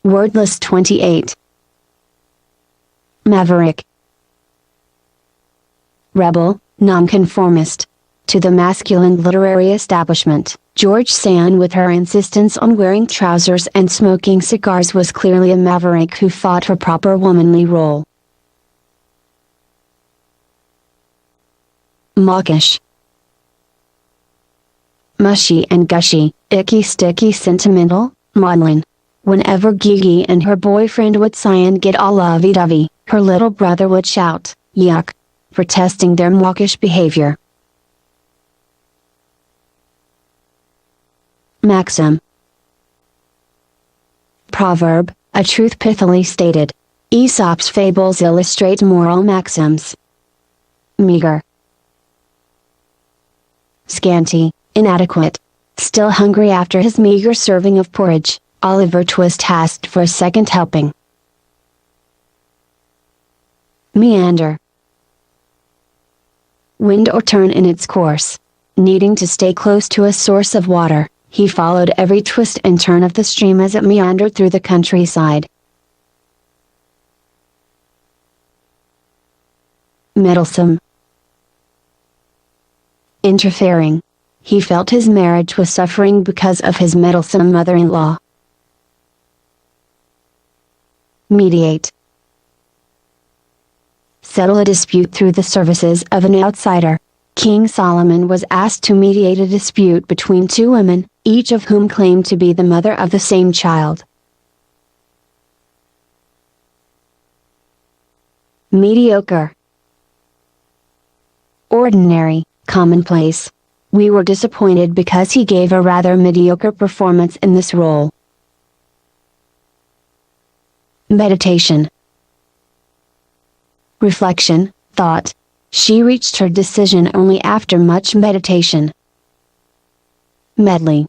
Wordless 28. Maverick. Rebel, nonconformist. To the masculine literary establishment, George Sand, with her insistence on wearing trousers and smoking cigars, was clearly a maverick who fought for proper womanly role. Mawkish. Mushy and gushy, icky sticky sentimental, maudlin. Whenever Gigi and her boyfriend would sigh and get all lovey-dovey, her little brother would shout, "Yuck!" protesting their mawkish behavior. Maxim. Proverb, a truth pithily stated. Aesop's fables illustrate moral maxims. Meager. Scanty, inadequate. Still hungry after his meager serving of porridge, Oliver Twist asked for a second helping. Meander. Wind or turn in its course. Needing to stay close to a source of water, he followed every twist and turn of the stream as it meandered through the countryside. Meddlesome. Interfering. He felt his marriage was suffering because of his meddlesome mother-in-law. Mediate. Settle a dispute through the services of an outsider. King Solomon was asked to mediate a dispute between two women, each of whom claimed to be the mother of the same child. Mediocre. Ordinary, commonplace. We were disappointed because he gave a rather mediocre performance in this role. Meditation. Reflection, thought. She reached her decision only after much meditation. Medley.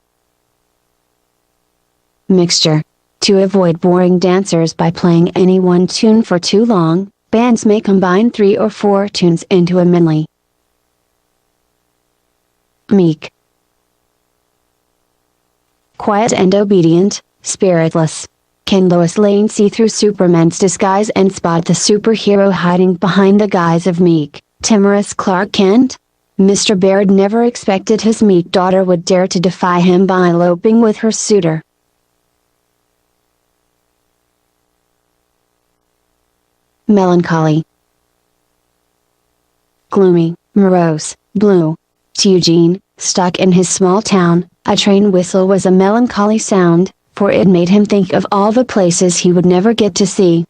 Mixture. To avoid boring dancers by playing any one tune for too long, bands may combine 3 or 4 tunes into a medley. Meek. Quiet and obedient, spiritless. Can Lois Lane see through Superman's disguise and spot the superhero hiding behind the guise of meek, timorous Clark Kent? Mr. Baird never expected his meek daughter would dare to defy him by eloping with her suitor. Melancholy. Gloomy, morose, blue. To Eugene, stuck in his small town, a train whistle was a melancholy sound, for it made him think of all the places he would never get to see.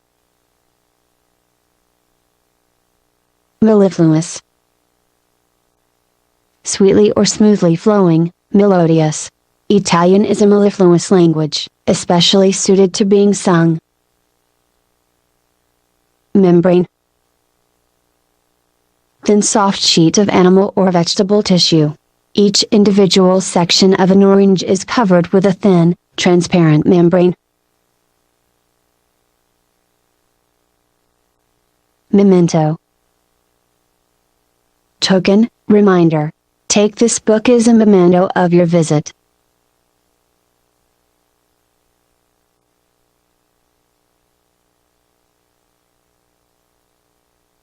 Mellifluous. Sweetly or smoothly flowing, melodious. Italian is a mellifluous language, especially suited to being sung. Membrane. Thin soft sheet of animal or vegetable tissue. Each individual section of an orange is covered with a thin, transparent membrane. Memento. Token, reminder. Take this book as a memento of your visit.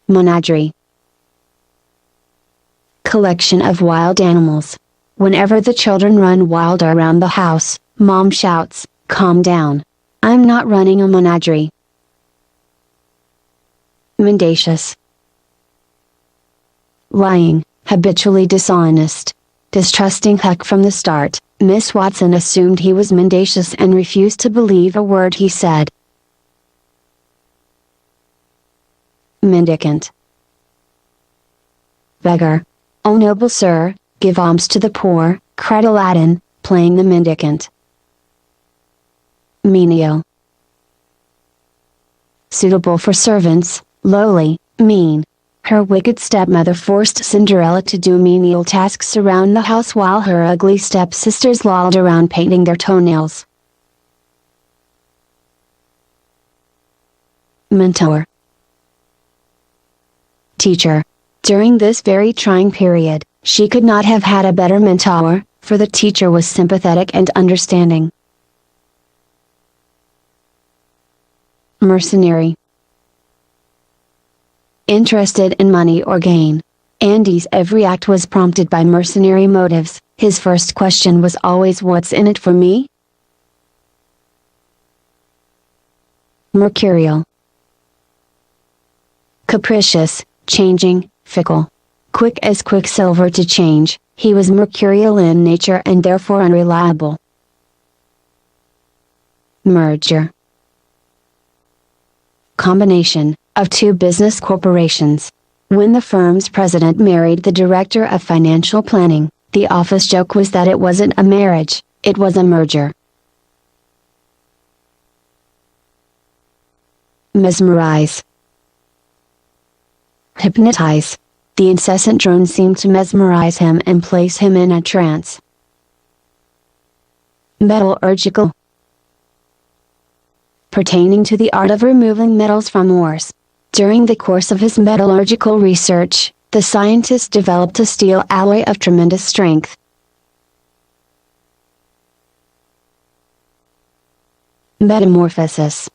Menagerie. Collection of wild animals. Whenever the children run wild around the house, Mom shouts, "Calm down. I'm not running a menagerie." Mendacious. Lying, habitually dishonest. Distrusting Huck from the start, Miss Watson assumed he was mendacious and refused to believe a word he said. Mendicant. Beggar. "O noble sir, give alms to the poor," cried Aladdin, playing the mendicant. Menial. Suitable for servants, lowly, mean. Her wicked stepmother forced Cinderella to do menial tasks around the house while her ugly stepsisters lolled around painting their toenails. Mentor. Teacher. During this very trying period, she could not have had a better mentor, for the teacher was sympathetic and understanding. Mercenary. Interested in money or gain. Andy's every act was prompted by mercenary motives. His first question was always, "What's in it for me?" Mercurial. Capricious, changing, fickle. Quick as quicksilver to change, he was mercurial in nature and therefore unreliable. Merger. Combination of two business corporations. When the firm's president married the director of financial planning, the office joke was that it wasn't a marriage, it was a merger. Mesmerize. Hypnotize. The incessant drone seemed to mesmerize him and place him in a trance. Metallurgical. Pertaining to the art of removing metals from ores. During the course of his metallurgical research, the scientist developed a steel alloy of tremendous strength. Metamorphosis.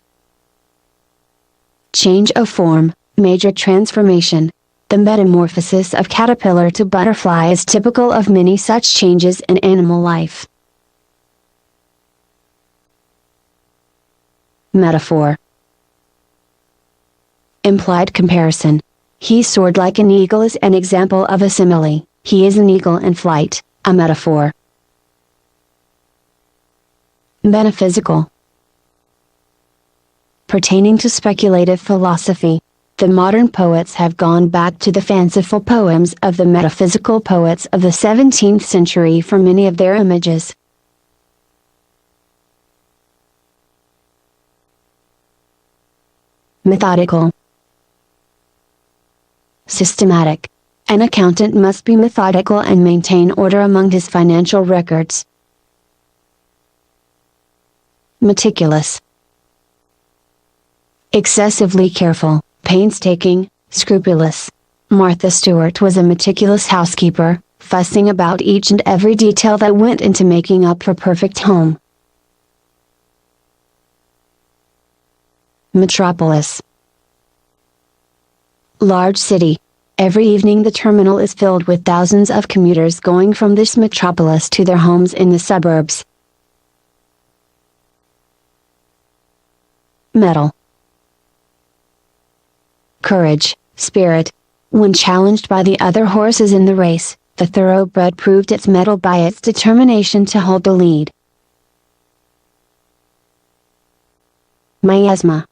Change of form, major transformation. The metamorphosis of caterpillar to butterfly is typical of many such changes in animal life. Metaphor. Implied comparison. He soared like an eagle is an example of a simile. He is an eagle in flight, a metaphor. Metaphysical. Pertaining to speculative philosophy. The modern poets have gone back to the fanciful poems of the metaphysical poets of the 17th century for many of their images. Methodical. Systematic. An accountant must be methodical and maintain order among his financial records. Meticulous. Excessively careful, painstaking, scrupulous. Martha Stewart was a meticulous housekeeper, fussing about each and every detail that went into making up her perfect home. Metropolis. Large city. Every evening the terminal is filled with thousands of commuters going from this metropolis to their homes in the suburbs. Mettle. Courage, spirit. When challenged by the other horses in the race, the thoroughbred proved its mettle by its determination to hold the lead. Miasma.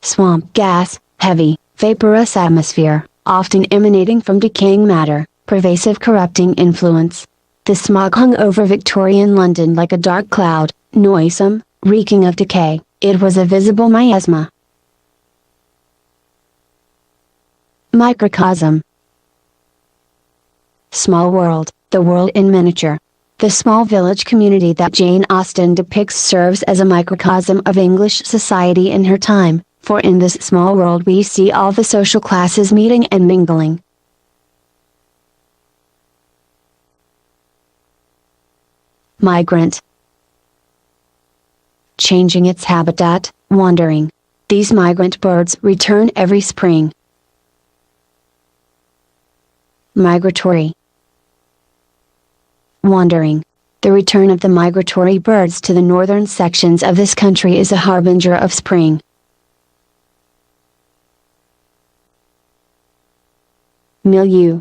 Swamp gas, heavy, vaporous atmosphere, often emanating from decaying matter, pervasive corrupting influence. The smog hung over Victorian London like a dark cloud, noisome, reeking of decay. It was a visible miasma. Microcosm. Small world, the world in miniature. The small village community that Jane Austen depicts serves as a microcosm of English society in her time, for in this small world we see all the social classes meeting and mingling. Migrant. Changing its habitat, wandering. These migrant birds return every spring. Migratory. Wandering. The return of the migratory birds to the northern sections of this country is a harbinger of spring. Milieu.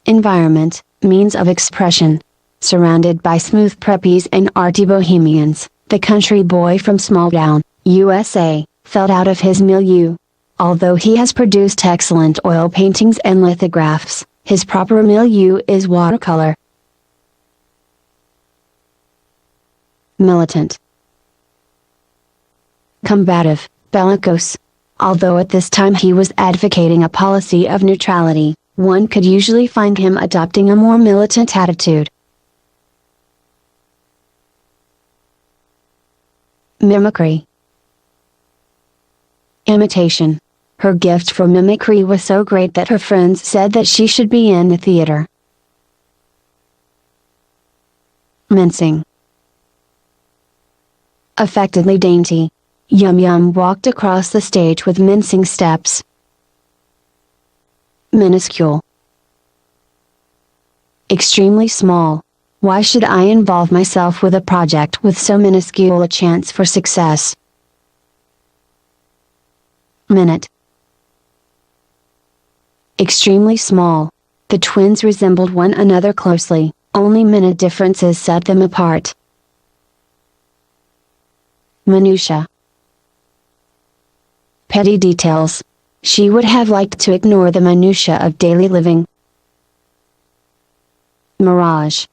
Environment, means of expression. Surrounded by smooth preppies and arty bohemians, the country boy from Smalltown, USA, felt out of his milieu. Although he has produced excellent oil paintings and lithographs, his proper milieu is watercolor. Militant. Combative, bellicose. Although at this time he was advocating a policy of neutrality, one could usually find him adopting a more militant attitude. Mimicry. Imitation. Her gift for mimicry was so great that her friends said that she should be in the theater. Mincing. affectedly dainty. Yum Yum walked across the stage with mincing steps. Minuscule. Extremely small. Why should I involve myself with a project with so minuscule a chance for success? Minute. Extremely small. The twins resembled one another closely, only minute differences set them apart. Minutia. Petty details. She would have liked to ignore the minutia of daily living. Mirage.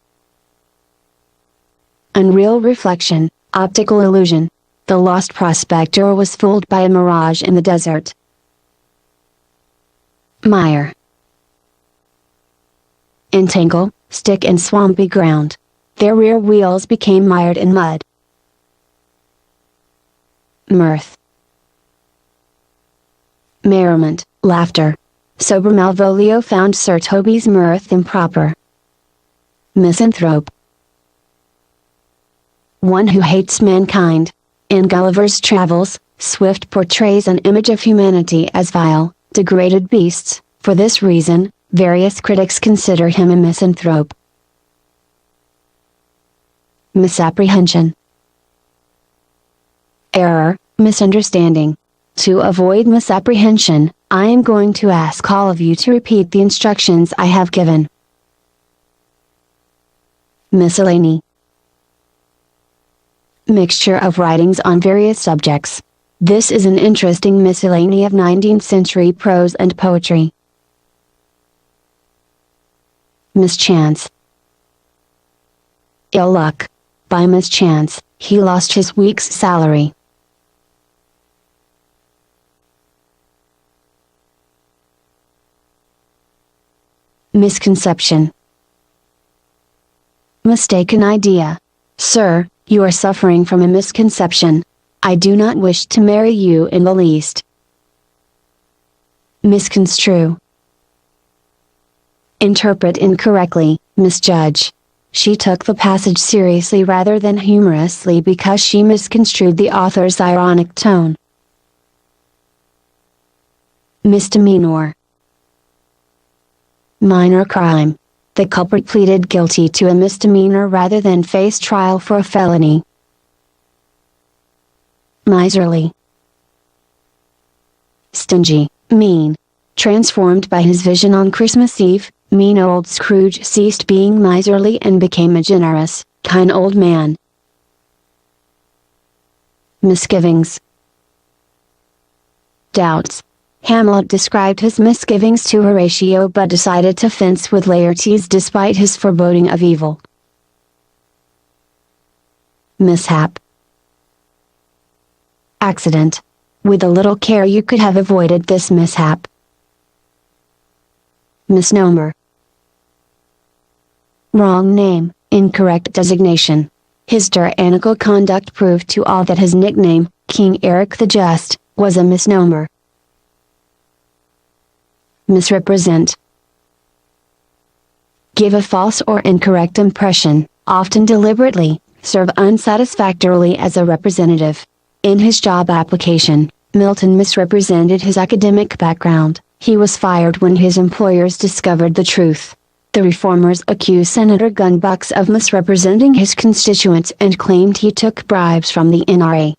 Unreal reflection, optical illusion. The lost prospector was fooled by a mirage in the desert. Mire. Entangle, stick in swampy ground. Their rear wheels became mired in mud. Mirth. Merriment, laughter. Sober Malvolio found Sir Toby's mirth improper. Misanthrope. One who hates mankind. In Gulliver's Travels, Swift portrays an image of humanity as vile, degraded beasts. For this reason, various critics consider him a misanthrope. Misapprehension. Error, misunderstanding. To avoid misapprehension, I am going to ask all of you to repeat the instructions I have given. Miscellany. Mixture of writings on various subjects. This is an interesting miscellany of 19th century prose and poetry. Mischance. Ill luck. By mischance, he lost his week's salary. Misconception. Mistaken idea. Sir, you are suffering from a misconception. I do not wish to marry you in the least. Misconstrue. Interpret incorrectly, misjudge. She took the passage seriously rather than humorously because she misconstrued the author's ironic tone. Misdemeanor. Minor crime. The culprit pleaded guilty to a misdemeanor rather than face trial for a felony. Miserly. Stingy, mean. Transformed by his vision on Christmas Eve, mean old Scrooge ceased being miserly and became a generous, kind old man. Misgivings. Doubts. Hamlet described his misgivings to Horatio but decided to fence with Laertes despite his foreboding of evil. Mishap. Accident. With a little care you could have avoided this mishap. Misnomer. Wrong name, incorrect designation. His tyrannical conduct proved to all that his nickname, King Eric the Just, was a misnomer. Misrepresent. Give a false or incorrect impression, often deliberately, serve unsatisfactorily as a representative. In his job application, Milton misrepresented his academic background. He was fired when his employers discovered the truth. The reformers accused Senator Gunbucks of misrepresenting his constituents and claimed he took bribes from the NRA.